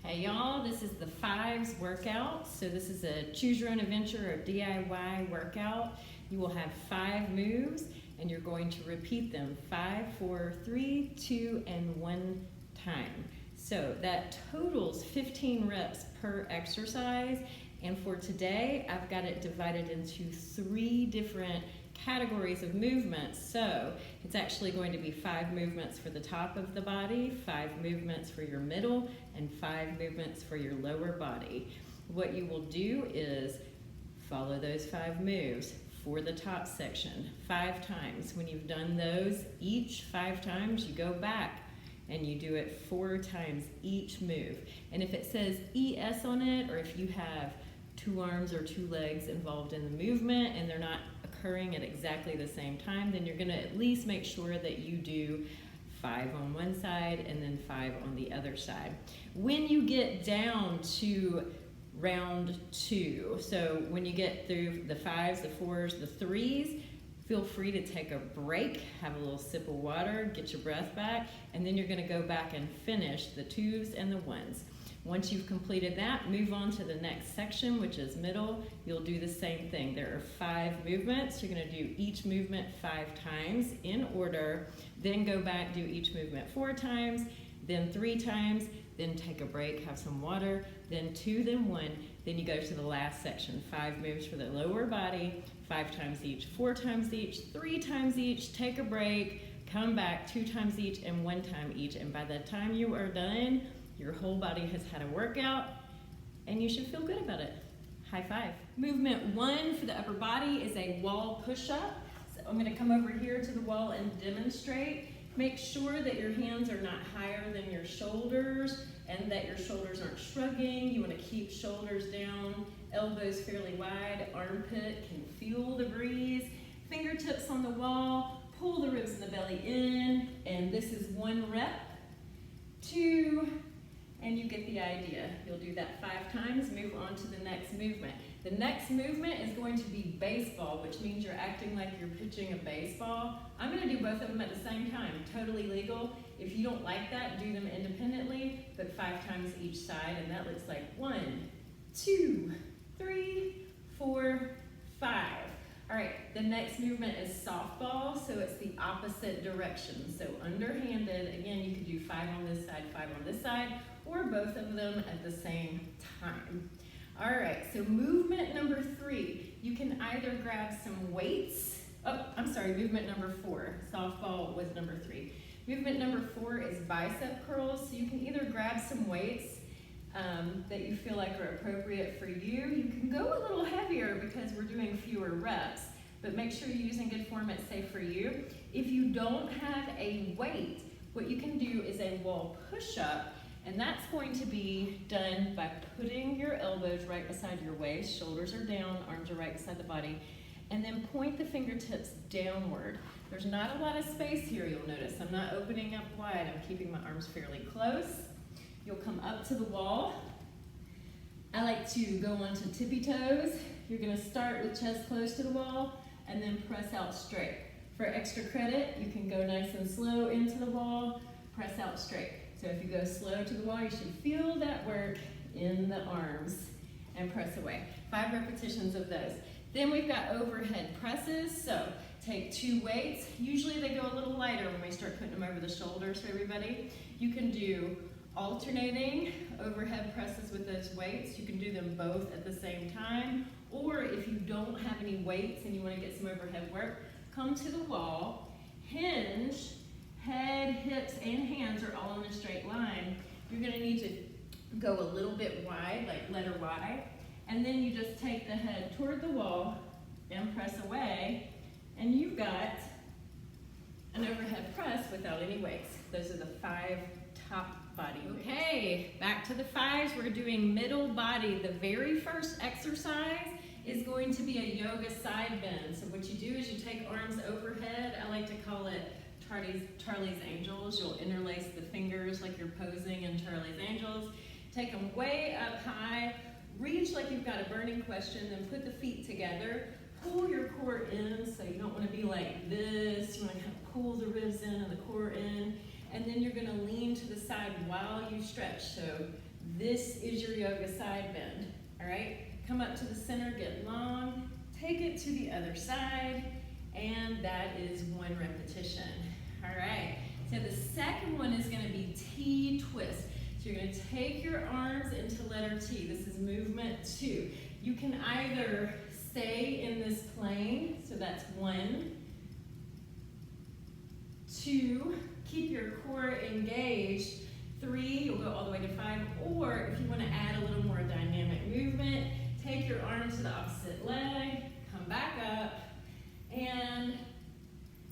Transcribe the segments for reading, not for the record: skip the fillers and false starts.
Hey y'all, this is the Fives workout. So this is a choose your own adventure or DIY workout. You will have 5 moves and you're going to repeat them 5, 4, 3, 2, and 1 time. So that totals 15 reps per exercise. And for today, I've got it divided into 3 different categories of movements. So it's actually going to be 5 movements for the top of the body, 5 movements for your middle, and 5 movements for your lower body. What you will do is follow those 5 moves for the top section 5 times. When you've done those each 5 times, you go back and you do it 4 times each move. And if it says ES on it, or if you have 2 arms or 2 legs involved in the movement and they're not occurring at exactly the same time, then you're going to at least make sure that you do 5 on one side and then 5 on the other side. When you get down to round 2, so when you get through the 5s, the 4s, the 3s, feel free to take a break, have a little sip of water, get your breath back, and then you're going to go back and finish the 2s and the 1s. Once you've completed that, move on to the next section, which is middle. You'll do the same thing. There are 5 movements. You're going to do each movement 5 times in order, then go back, do each movement 4 times, then 3 times, then take a break, have some water, then 2, then 1, then you go to the last section. 5 moves for the lower body, 5 times each, 4 times each, 3 times each, take a break, come back 2 times each and 1 time each. And by the time you are done, your whole body has had a workout and you should feel good about it. High five. Movement 1 for the upper body is a wall push-up. So I'm going to come over here to the wall and demonstrate. Make sure that your hands are not higher than your shoulders and that your shoulders aren't shrugging. You want to keep shoulders down, elbows fairly wide, armpit can feel the breeze. Fingertips on the wall, pull the ribs and the belly in, and this is 1 rep, 2, and you get the idea. You'll do that 5 times, move on to the next movement. The next movement is going to be baseball, which means you're acting like you're pitching a baseball. I'm going to do both of them at the same time, totally legal. If you don't like that, do them independently, but 5 times each side, and that looks like 1, 2, 3, 4, 5. All right, the next movement is softball, so it's the opposite direction. So underhanded, again, you could do 5 on this side, 5 on this side, or both of them at the same time. All right, so movement number 3, you can either grab some weights. Oh, I'm sorry, movement number 4. Softball was number 3. Movement number 4 is bicep curls, so you can either grab some weights that you feel like are appropriate for you. You can go a little heavier because we're doing fewer reps, but make sure you're using good form, it's safe for you. If you don't have a weight, what you can do is a wall push-up, and that's going to be done by putting your elbows right beside your waist, shoulders are down, arms are right beside the body, and then point the fingertips downward. There's not a lot of space here, you'll notice. I'm not opening up wide, I'm keeping my arms fairly close. You'll come up to the wall. I like to go onto tippy toes. You're gonna start with chest close to the wall and then press out straight. For extra credit, you can go nice and slow into the wall, press out straight. So if you go slow to the wall, you should feel that work in the arms and press away. 5 repetitions of those. Then we've got overhead presses. So take 2 weights. Usually they go a little lighter when we start putting them over the shoulders for everybody. You can do alternating overhead presses with those weights. You can do them both at the same time. Or if you don't have any weights and you want to get some overhead work, come to the wall, hinge, head, hips, and hands are all in a straight line. You're going to need to go a little bit wide, like letter Y, and then you just take the head toward the wall and press away, and you've got an overhead press without any weights. Those are the 5 top body weights. Okay, back to the 5s. We're doing middle body. The very first exercise is going to be a yoga side bend. So what you do is you take arms overhead. I like to call it Charlie's Angels. You'll interlace the fingers like you're posing in Charlie's Angels. Take them way up high. Reach like you've got a burning question, then put the feet together. Pull your core in, so you don't want to be like this. You want to kind of pull the ribs in and the core in. And then you're going to lean to the side while you stretch. So This is your yoga side bend, all right? Come up to the center, get long, take it to the other side, and that is 1 repetition. All right, so the second one is gonna be T-twist. So you're gonna take your arms into letter T. This is movement 2. You can either stay in this plane, so that's 1, 2, keep your core engaged, 3, you'll go all the way to 5, or if you wanna add a little more dynamic movement, take your arm to the opposite leg, come back up, and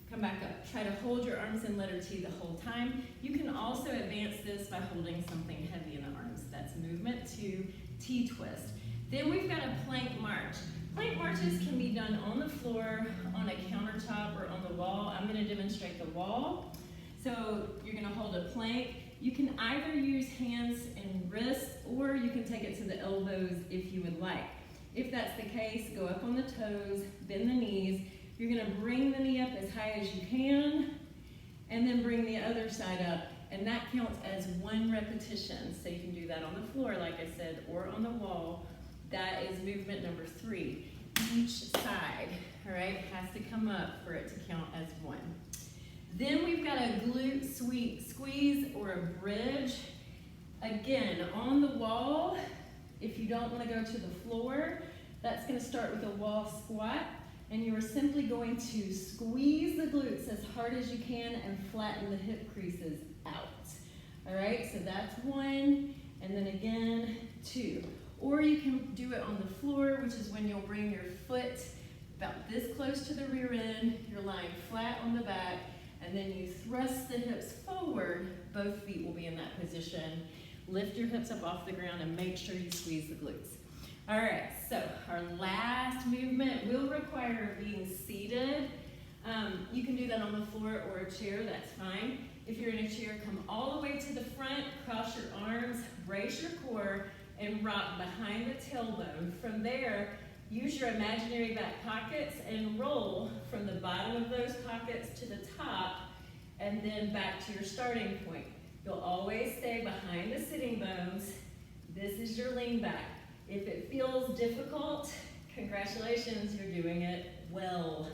come back up. Try to hold your arms in letter T the whole time. You can also advance this by holding something heavy in the arms. That's movement 2, T-twist. Then we've got a plank march. Plank marches can be done on the floor, on a countertop, or on the wall. I'm gonna demonstrate the wall. So you're gonna hold a plank. You can either use hands and wrists, or you can take it to the elbows if you would like. If that's the case, go up on the toes, bend the knees. You're gonna bring the knee up as high as you can, and then bring the other side up, and that counts as 1 repetition. So you can do that on the floor, like I said, or on the wall. That is movement number 3. Each side, all right, has to come up for it to count as 1. Then we've got a glute squeeze or a bridge. Again, on the wall, if you don't want to go to the floor, that's going to start with a wall squat, and you are simply going to squeeze the glutes as hard as you can and flatten the hip creases out. All right, so that's 1, and then again, 2. Or you can do it on the floor, which is when you'll bring your foot about this close to the rear end, you're lying flat on the back, and then you thrust the hips forward. Both feet will be in that position. Lift your hips up off the ground and make sure you squeeze the glutes. All right, so our last movement will require being seated. You can do that on the floor or a chair, that's fine. If you're in a chair, come all the way to the front, cross your arms, brace your core, and rock behind the tailbone. From there, use your imaginary back pockets and roll from the bottom of those pockets to the top, and then back to your starting point. You'll always stay behind the sitting bones. This is your lean back. If it feels difficult, congratulations, you're doing it well.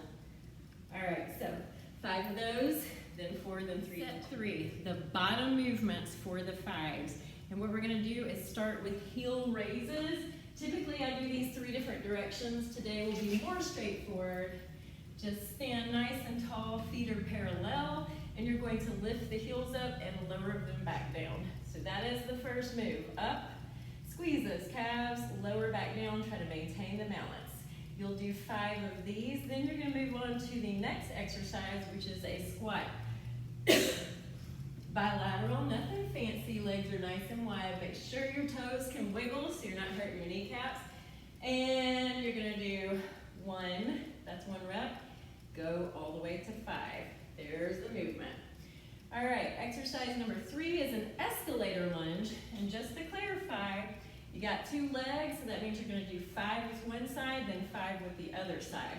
All right, so 5 of those, then 4, then 3. Set 3, the bottom movements for the 5s. And what we're gonna do is start with heel raises. Typically I do these 3 different directions. Today will be more straightforward. Just stand nice and tall, feet are parallel, and you're going to lift the heels up and lower them back down. So that is the first move. Up, squeeze those calves, lower back down, try to maintain the balance. You'll do 5 of these, then you're gonna move on to the next exercise, which is a squat. Bilateral, nothing fancy, legs are nice and wide. Make sure your toes can wiggle so you're not hurting your kneecaps. And you're gonna do 1, that's 1 rep. Go all the way to 5. There's the movement. All right, exercise number 3 is an escalator lunge. And just to clarify, you got 2 legs, so that means you're gonna do 5 with one side, then 5 with the other side.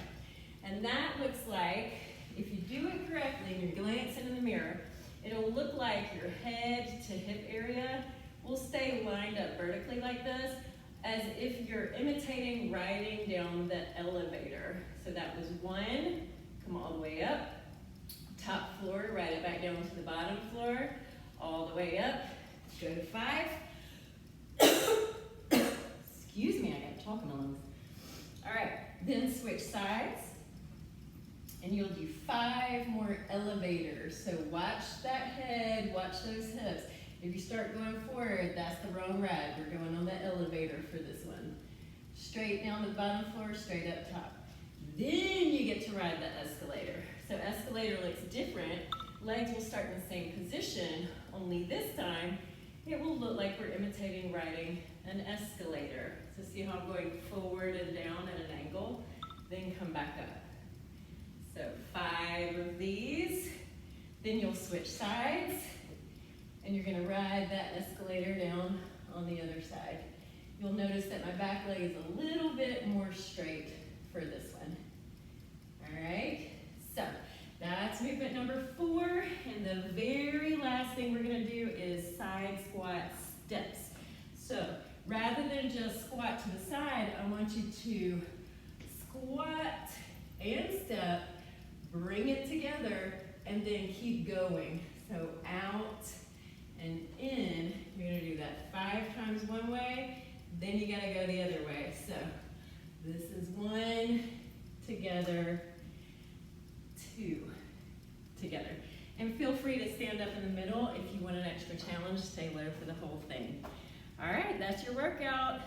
And that looks like, if you do it correctly and you're glancing in the mirror, it'll look like your head to hip area will stay lined up vertically like this, as if you're imitating riding down the elevator. So that was 1, come all the way up, top floor, ride it back down to the bottom floor, all the way up, go to 5. Excuse me, I got talking on this. All right, then switch sides. And you'll do 5 more elevators. So watch that head, watch those hips. If you start going forward, that's the wrong ride. We're going on the elevator for this one. Straight down the bottom floor, straight up top. Then you get to ride the escalator. So escalator looks different. Legs will start in the same position, only this time it will look like we're imitating riding an escalator. So see how I'm going forward and down at an angle, then come back up. So 5 of these, then you'll switch sides, and you're gonna ride that escalator down on the other side. You'll notice that my back leg is a little bit more straight for this one. All right, so that's movement number 4, and the very last thing we're gonna do is side squat steps. So rather than just squat to the side, I want you to squat and step, bring it together, and then keep going. So out and in. You're gonna do that 5 times one way, then you gotta go the other way. So this is 1, together, 2, together. And feel free to stand up in the middle if you want an extra challenge. Stay low for the whole thing. All right, that's your workout.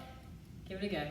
Give it a go.